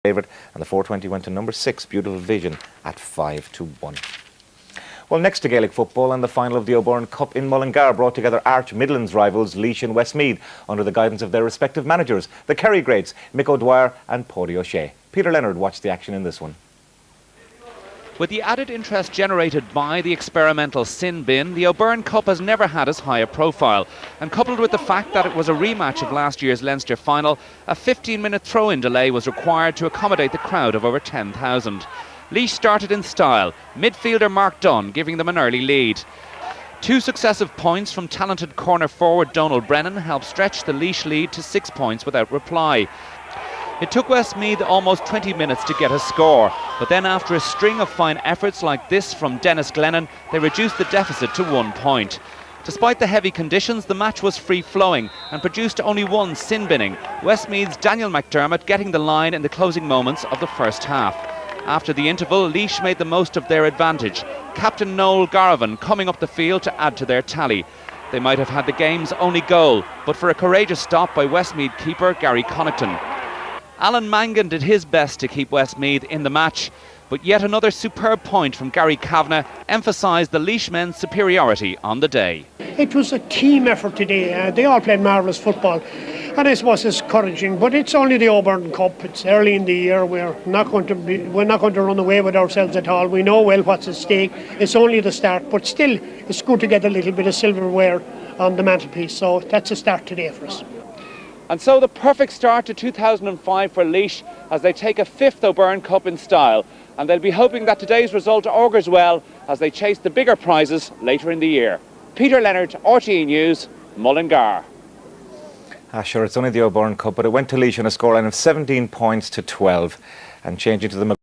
favourite, and the 420 went to number 6, Beautiful Vision, at 5-1. Well, next to Gaelic football, and the final of the O'Byrne Cup in Mullingar brought together arch Midlands rivals Laois and Westmeath under the guidance of their respective managers, the Kerry greats Mick O'Dwyer and Paddy O'Shea. Peter Leonard watched the action in this one. With the added interest generated by the experimental sin bin, the O'Byrne Cup has never had as high a profile. And coupled with the fact that it was a rematch of last year's Leinster final, a 15-minute throw-in delay was required to accommodate the crowd of over 10,000. Laois started in style, midfielder Mark Dunn giving them an early lead. Two successive points from talented corner forward Donald Brennan helped stretch the Laois lead to 6 points without reply. It took Westmeath almost 20 minutes to get a score, but then after a string of fine efforts like this from Dennis Glennon, they reduced the deficit to 1 point. Despite the heavy conditions, the match was free-flowing and produced only one sin-binning, Westmeath's Daniel McDermott getting the line in the closing moments of the first half. After the interval, Laois made the most of their advantage, Captain Noel Garvan coming up the field to add to their tally. They might have had the game's only goal, but for a courageous stop by Westmeath keeper Gary Connaughton. Alan Mangan did his best to keep Westmeath in the match, but yet another superb point from Gary Kavanagh emphasised the Laois men's superiority on the day. It was a team effort today. They all played marvellous football, and I suppose it's encouraging. But it's only the O'Byrne Cup. It's early in the year. We're not going to run away with ourselves at all. We know well what's at stake. It's only the start, but still, it's good to get a little bit of silverware on the mantelpiece. So that's a start today for us. And so the perfect start to 2005 for Laois as they take a 5th O'Byrne Cup in style. And they'll be hoping that today's result augurs well as they chase the bigger prizes later in the year. Peter Leonard, RTE News, Mullingar. Sure, it's only the O'Byrne Cup, but it went to Laois on a scoreline of 17 points to 12. And changing to the